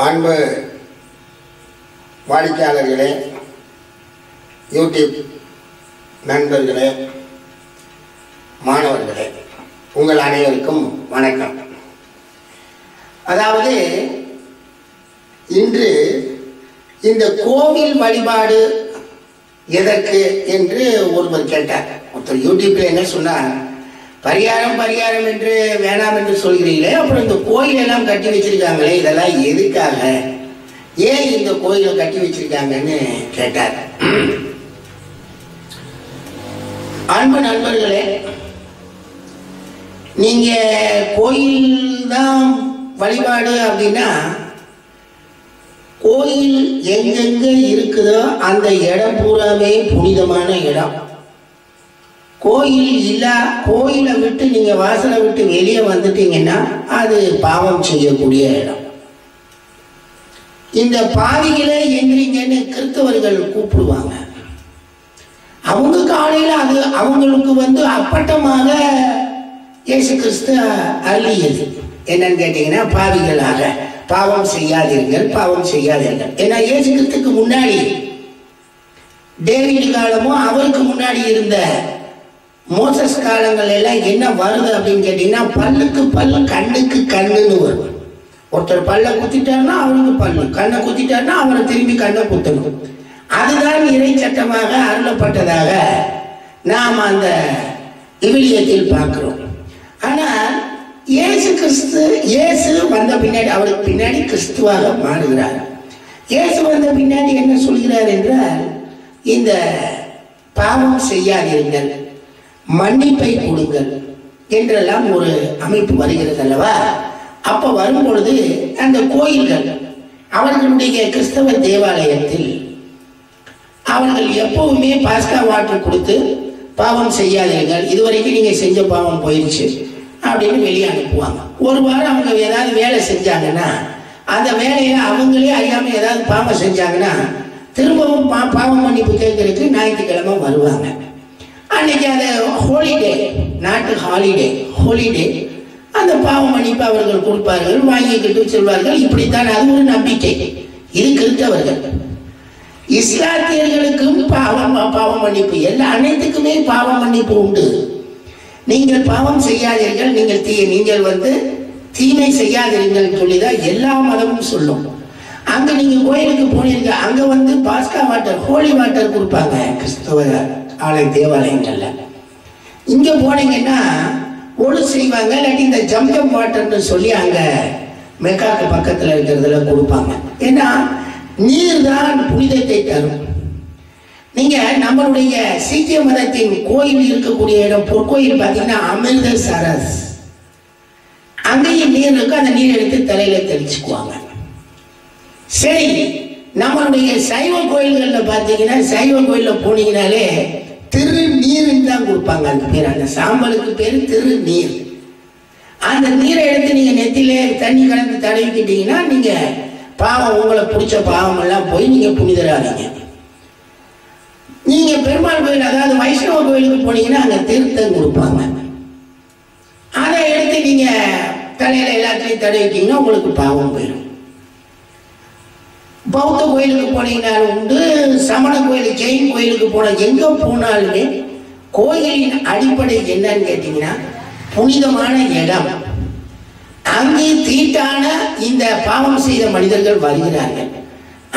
அன்பு வாடிக்கையாளர்களே, யூடியூப் நண்பர்களே, மாணவர்களே, உங்கள் அனைவருக்கும் வணக்கம். அதாவது இன்று இந்த கோவில் வழிபாடு எதற்கு என்று ஒருவர் கேட்டார். ஒருத்தர் யூடியூப்ல என்ன சொன்னார், பரிகாரம் பரிகாரம் என்று வேணாம் என்று சொல்கிறீங்களே, அப்புறம் இந்த கோயில் எல்லாம் கட்டி வச்சிருக்காங்களே, இதெல்லாம் எதுக்காக, ஏன் இந்த கோயிலை கட்டி வச்சிருக்காங்கன்னு கேட்டார். அன்பு நண்பர்களே, நீங்க கோயில் தான் வழிபாடு அப்படின்னா, கோயில் எங்கெங்க இருக்குதோ அந்த இடம் பூராமே புனிதமான இடம். கோயில் இல்ல, கோயிலை விட்டு நீங்க வாசலை விட்டு வெளியே வந்துட்டீங்கன்னா அது பாவம் செய்யக்கூடிய இடம். இந்த பாவிகளே எந்திரிங்கன்னு கிறிஸ்தவர்கள் கூப்பிடுவாங்க. அவங்க காலையில அது அவங்களுக்கு அப்பட்டமாக இயேசு கிறிஸ்து அருளியது என்னன்னு கேட்டீங்கன்னா, பாவிகளாக பாவம் செய்யாதீர்கள், பாவம் செய்யாதீர்கள். ஏன்னா இயேசு கிறிஸ்துக்கு முன்னாடி டேவிட் காலமும் அவருக்கு முன்னாடி இருந்த மோசஸ் காலங்கள் எல்லாம் என்ன வருது அப்படின்னு கேட்டீங்கன்னா, பல்லுக்கு பல்லு கண்ணுக்கு கண்ணுன்னு வரும். ஒருத்தர் பல்ல குத்திட்டாருன்னா அவனுக்கு பல்லு, கண்ணை குத்திட்டாருன்னா அவனை திரும்பி கண்ணை குத்தணும். அதுதான் இறை சட்டமாக அருளப்பட்டதாக நாம் அந்த விவிலியத்தில் பார்க்கிறோம். ஆனால் இயேசு வந்த பின்னாடி, அவருக்கு பின்னாடி கிறிஸ்துவாக மாறுகிறார். இயேசு வந்த பின்னாடி என்ன சொல்கிறார் என்றால், இந்த பாவம் செய்யாதீர்கள், மன்னிப்பை கொடுங்கள் என்றெல்லாம் ஒரு அமைப்பு வருகிறது அல்லவா. அப்ப வரும் பொழுது அந்த கோயில்கள், அவர்களுடைய கிறிஸ்தவ தேவாலயத்தில் அவர்கள் எப்பவுமே பாஸ்கா வாட்டர் கொடுத்து பாவம் செய்யாதீர்கள், இதுவரைக்கும் நீங்க செஞ்ச பாவம் போயிடுச்சு அப்படின்னு வெளியே அனுப்புவாங்க. ஒரு வாரம் அவங்க ஏதாவது வேலை செஞ்சாங்கன்னா, அந்த வேலையை அவங்களே அறியாம ஏதாவது பாவம் செஞ்சாங்கன்னா திரும்பவும் பாவம் மன்னிப்பு கேட்கறதுக்கு ஞாயிற்றுக்கிழமை வருவாங்க. அன்னைக்கு அது ஹோலிடே, நாட்டு ஹாலிடே, ஹோலிடே, அந்த பாவ மன்னிப்பு அவர்கள் கொடுப்பார்கள், வாங்கிக்கிட்டு சொல்வார்கள். இப்படித்தான், அது ஒரு நம்பிக்கை. இது கிறிஸ்தவர்கள். இஸ்லாத்தியர்களுக்கும் பாவ மன்னிப்பு, எல்லா அனைத்துக்குமே பாவ மன்னிப்பு உண்டு. நீங்கள் பாவம் செய்யாதீர்கள், நீங்கள் தீமை செய்யாதீர்கள் சொல்லிதான் எல்லா மதமும் சொல்லும். அங்க நீங்க கோயிலுக்கு போனீங்க, அங்க பாஸ்கா வாட்டர், ஹோலி வாட்டர் கொடுப்பாங்க கிறிஸ்தவ தேவாலயங்கள்ல. இங்க போனீங்கன்னா ஒழு செய்வாங்க, இல்லாட்டி இந்த ஜம்ஜம் வாட்டர்னு சொல்லி அங்க மெக்காக்கு பக்கத்துல இருக்கிறதுல கொடுப்பாங்க. ஏன்னா நீர் தான் புனிதத்தை தரும். நீங்க நம்மளுடைய சீக்கிய மதத்தின் கோயில் இருக்கக்கூடிய இடம், பொற்கோயில் பார்த்தீங்கன்னா அமிர்தசரஸ், அங்கேயும் நீர் இருக்கு. அந்த நீர் எடுத்து தலையில தெளிச்சுக்குவாங்க. சரி, நம்மளுடைய சைவ கோயில்கள்ல பார்த்தீங்கன்னா, சைவ கோயில்ல போனீங்கனாலே திருநீர் தான் கொடுப்பாங்க. அந்த பேர், அந்த சாம்பலுக்கு பேரு திருநீர். அந்த நீரை எடுத்து நீங்க நெத்தில தண்ணி கலந்து தடவிக்கிட்டீங்கன்னா நீங்க பாவம், உங்களை பிடிச்ச பாவம் எல்லாம் போய் நீங்க புனிதராதீங்க. நீங்க பெருமாள் கோயில், அதாவது வைஷ்ணவ கோயிலுக்கு போனீங்கன்னா அங்க தீர்த்தம் கொடுப்பாங்க. அதை எடுத்து நீங்க தலையில எல்லாத்தையும் தடவிட்டீங்கன்னா உங்களுக்கு பாவம் போயிடும். பௌத்த கோயிலுக்கு போனீங்கன்னாலும் உண்டு, சமண கோயிலுக்கு, ஜெயின் கோயிலுக்கு போன, எங்க போனாலுமே கோயிலின் அடிப்படை என்னன்னு கேட்டீங்கன்னா புனிதமான இடம். அங்கே தீட்டான இந்த பாவம் செய்த மனிதர்கள் வருகிறார்கள்,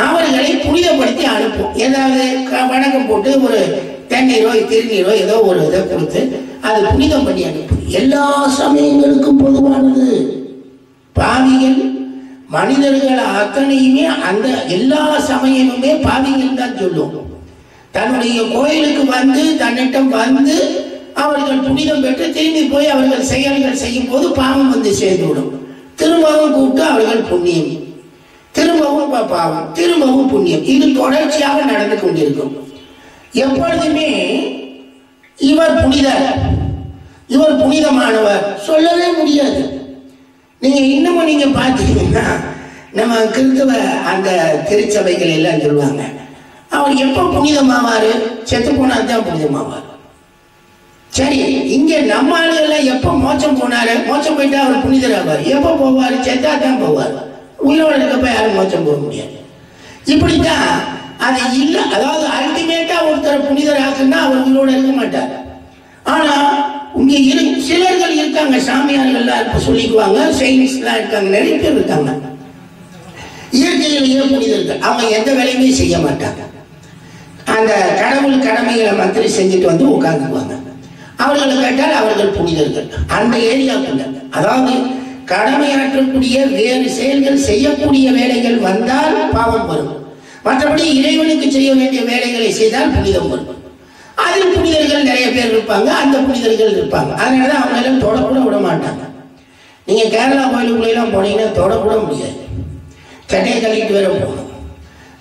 அவர்களை புனிதப்படுத்தி அனுப்பும். ஏதாவது வணக்கம் போட்டு ஒரு தண்ணீரோ திருநீரோ ஏதோ ஒரு இதை கொடுத்து அது புனிதம் பண்ணி அனுப்பும். எல்லா சமயங்களுக்கும் பொதுவானது. பாவிகள் மனிதர்கள் அத்தனையுமே, அந்த எல்லா சமயமுமே பாவிகள் தான் சொல்லும். தன்னுடைய கோயிலுக்கு தன்னிடம் அவர்கள் புனிதம் பெற்று திரும்பி போய் அவர்கள் செயல்கள் செய்யும் போது பாவம் சேர்ந்துவிடும். திரும்பவும் கூப்பிட்டு அவர்கள் புண்ணியம், திரும்பவும் பாவம், திரும்பவும் புண்ணியம். இது தொடர்ச்சியாக நடந்து கொண்டிருக்கும். எப்பொழுதுமே இவர் புனிதர், இவர் புனிதமானவர் சொல்லவே முடியாது. நீங்க இன்னமும் நீங்க பார்த்தீங்கன்னா, நம்ம கிறிஸ்தவ அந்த திருச்சபைகள் எல்லாம் சொல்லுவாங்க, அவர் எப்ப புனிதமாவாரு, செத்து போனா தான் புனிதமாவார். சரி, இங்க நம்ம ஆளுகள் எப்ப மோட்சம் போனாரு, மோட்சம் போயிட்டா அவர் புனிதர் ஆவார். எப்ப போவாரு, செத்தா தான் போவார். உயிரோடு இருக்கப்ப யாரும் மோட்சம் போக முடியாது. இப்படித்தான் அது இல்லை. அதாவது அல்டிமேட்டா ஒருத்தர் புனிதர் ஆக்குன்னா அவர் உயிரோடு இருக்க மாட்டார். ஆனா இங்க சிலர்கள் இருக்காங்க, சாமியார்கள்லாம் இப்ப சொல்லிக்குவாங்க, சயின்ஸ்லாம் இருக்காங்க, நிறைய பேர் இருக்காங்க இயற்கையிலேயே புனிதர்கள். அவங்க எந்த வேலையுமே செய்ய மாட்டாங்க. அந்த கடவுள் கடமைகளை மாத்திரம் செஞ்சுட்டு வந்து உட்கார்ந்துக்குவாங்க. அவர்களை கேட்டால் அவர்கள் புனிதர்கள். அந்த ஏரியாக்குள்ள அதாவது கடமையாற்றக்கூடிய வேறு செயல்கள் செய்யக்கூடிய வேலைகள் வந்தால் பாவம் வரும். மற்றபடி இறைவனுக்கு செய்ய வேண்டிய வேலைகளை செய்தால் புனிதம் வரும். அதில் புனிதர்கள் நிறைய பேர் இருப்பாங்க, அந்த புனிதர்கள் இருப்பாங்க. அதனாலதான் அவங்க எல்லாம் தொடக்கூட விட மாட்டாங்க. நீங்க கேரளா கோயிலுக்குள்ளெல்லாம் போனீங்கன்னா தொடக்கூட முடியாது, சட்டையை கட்டிட்டு வேற போகணும்.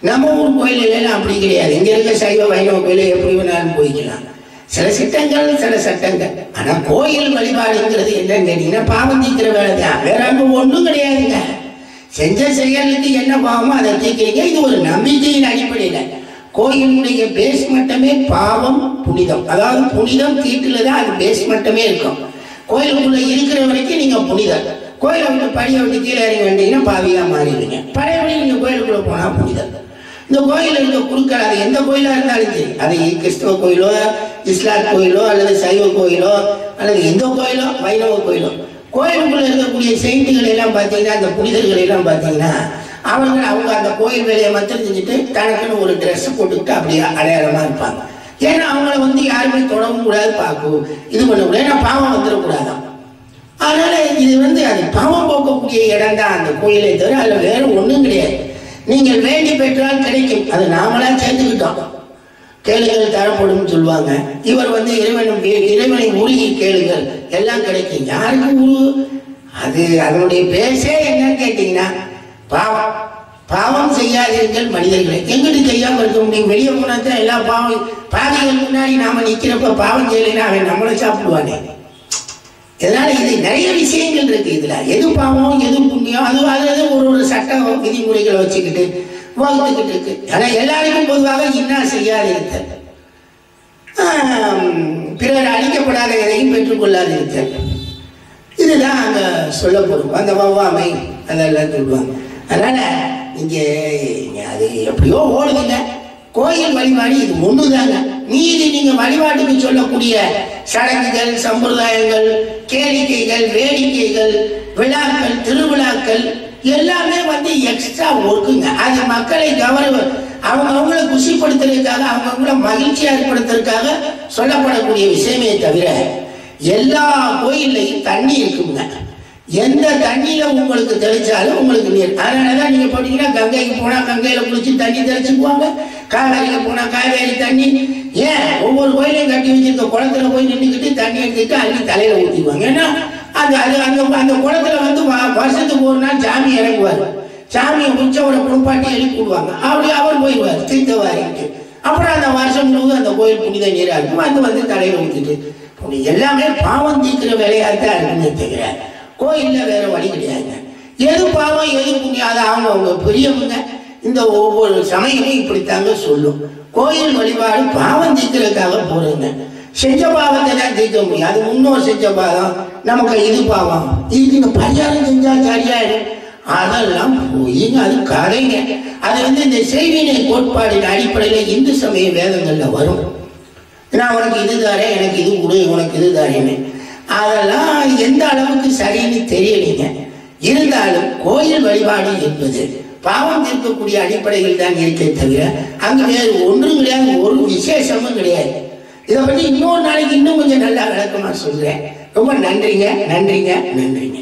நம்ம ஊர் கோயிலெல்லாம் அப்படி கிடையாது. இங்க இருக்க சைவ வைணவ கோயிலை எப்படி வேணாலும் போய்க்கலாம். சில சிட்டங்கள் சில சட்டங்கள். ஆனா கோயில் வழிபாடுங்கிறது என்னன்னு கேட்டீங்கன்னா பாவம் தீக்கிற வேலை தான், வேற அங்க ஒன்றும் கிடையாதுங்க. செஞ்ச செயலுக்கு என்ன பாவமோ அதை தீக்கிறீங்க. இது ஒரு நம்பிக்கையின் அடிப்படையில். கோயிலுடைய பேஸ் மட்டமே பாவம் புனிதம். அதாவது புனிதம் தீட்டுல தான் அது பேஸ் மட்டமே இருக்கும். கோயிலுக்குள்ள இருக்கிற வரைக்கும் நீங்க புனிதர். கோயிலை விட்டு படியை விட்டு கீழே இறங்கி வந்தீங்கன்னா பாவியா மாறிடுவீங்க. பழையபடி நீங்க கோயிலுக்குள்ள போனா புனிதர். இந்த கோயில் இருக்க குருக்கள், அது எந்த கோயிலா இருந்தாலும் சரி, அது கிறிஸ்தவ கோயிலோ இஸ்லாம் கோயிலோ அல்லது சைவ கோயிலோ அல்லது எந்த கோயிலோ வைணவ கோயிலோ, கோயிலுக்குள்ள இருக்கக்கூடிய செயின்ட்டுகள் எல்லாம் பார்த்தீங்கன்னா, அந்த புனிதர்கள் எல்லாம் பார்த்தீங்கன்னா அவங்க அந்த கோயில் வேலையை மாத்திரம் செஞ்சுட்டு தனக்குன்னு ஒரு ட்ரெஸ் போட்டுக்கிட்டு அப்படியே அடையாளமா இருப்பாங்க. ஏன்னா அவங்கள யாருமே தொடவும் கூடாது, பார்க்கவும் இது பண்ணக்கூடாது, ஏன்னா பாவம் வந்துடக்கூடாதான். அதனால இது அது பாவம் போக்கக்கூடிய இடம் தான் அந்த கோயிலை தவிர அதில் வேற ஒன்றும் கிடையாது. நீங்கள் வேண்டி பெற்றால் கிடைக்கும், அது நாமளா சேர்த்துக்கிட்டோம். கேளுங்கள் தரப்படும் சொல்லுவாங்க. இவர் இறைவனை உருகி கேளுங்கள் எல்லாம் கிடைக்கும். யாருக்கு உரு? அது அதனுடைய பேசே என்னன்னு கேட்டீங்கன்னா பாவம். பாவம் செய்யாதீர்கள் மனிதர்களை. எங்கிட்டு செய்யாம இருக்க முடியும்? வெளியே போனாத்தான் எல்லா பாவிகள் முன்னாடி நாம நிக்கிறப்ப பாவம் செய்யலைன்னா அவன் நம்மளை சாப்பிடுவானே. இதனால இது நிறைய விஷயங்கள் இருக்கு. இதுல எது பாவம் எது புண்ணியம் அது ஒரு சட்ட விதிமுறைகளை வச்சுக்கிட்டு வகுத்துக்கிட்டு இருக்கு. ஆனா எல்லாருக்கும் பொதுவாக இன்னா செய்யாதிருத்தல், பிறர் அழிக்கப்படாத எதையும் பெற்றுக்கொள்ளாது இருத்தல், இதுதான் அங்க சொல்லப்படும். அந்த வவ்வாமை அதெல்லாம் சொல்லுவாங்க. அதனால இங்க அது எப்படியோ ஓடுதுங்க. கோயில் வழிபாடு இது ஒண்ணுதாங்க. மீதி நீங்க வழிபாட்டுக்கு சொல்லக்கூடிய சடங்குகள், சம்பிரதாயங்கள், கேளிக்கைகள், வேடிக்கைகள், விழாக்கள், திருவிழாக்கள் எல்லாமே எக்ஸ்ட்ரா ஒர்க்குங்க. அது மக்களை அவங்களை குஷிப்படுத்துறதுக்காக, அவங்கள மகிழ்ச்சியா ஏற்படுத்துறதுக்காக சொல்லப்படக்கூடிய விஷயமே தவிர எல்லா கோயில்லையும் தண்ணி இருக்குங்க. எந்த தண்ணியில உங்களுக்கு தெளிச்சாலும் உங்களுக்கு நீர். அதனாலதான் நீங்க போட்டீங்கன்னா கங்கைக்கு போனா கங்கையில குளிச்சு தண்ணி தெளிச்சுக்குவாங்க, காவேரிக்கு போனா காவேரி தண்ணி. ஏன் ஒவ்வொரு கோயிலையும் கட்டி வச்சிருக்க குளத்துல போய் நின்றுக்கிட்டு தண்ணி எடுத்துட்டு அள்ளி தலையில ஊற்றிக்குவாங்க. ஏன்னா அந்த குளத்துல வருஷத்துக்கு ஒரு நாள் சாமி இறங்குவார். சாமியை உச்சோட குளிப்பாட்டி எழுப்பி விடுவாங்க. அப்படி அவர் போயிடுவார் தீர்த்தவாரிட்டு. அப்புறம் அந்த வருஷம் முழுவதும் அந்த கோயில் புனித நீரா இருக்கும். தலையில ஊற்றிட்டு எல்லாமே பாவம் தீர்க்கிற வேலையாத்தான் இருக்குன்னு தவிர கோயில்ல வேற வழி கிடையாதுங்க. எது பாவம் எது புண்ணியம் அதை அவங்க பெரியவங்க இந்த ஒவ்வொரு சமயமும் இப்படித்தாங்க சொல்லும். கோயில் வழிபாடு பாவம் தீர்க்கிறதுக்காக போறதுங்க. செஞ்ச பாவத்தை தான் தீர்க்க முடியும். அது முன்னோர் செஞ்ச பாவம், நமக்கு இது பாவம், இதுக்கு பரிகாரம் செஞ்சா சரியாயிடும். அதெல்லாம் போய் அது கதைங்க. அது இந்த செய்வினை கோட்பாடின் அடிப்படையில் இந்து சமய வேதங்கள்ல வரும். நான் உனக்கு இது தாரேன், எனக்கு இது கொடு, உனக்கு இது தாரேன்னு. அதெல்லாம் எந்த அளவுக்கு சரின்னு தெரியலைங்க. இருந்தாலும் கோயில் வழிபாடு என்பது பாவம் தீர்க்கக்கூடிய அடிப்படைகள் தான் இருக்கே தவிர அங்கு வேறு ஒன்றும் கிடையாது, ஒரு விசேஷமும் கிடையாது. இதை பற்றி இன்னொரு நாளைக்கு இன்னும் கொஞ்சம் நல்லா விளக்கமா சொல்றேன். ரொம்ப நன்றிங்க, நன்றிங்க, நன்றிங்க.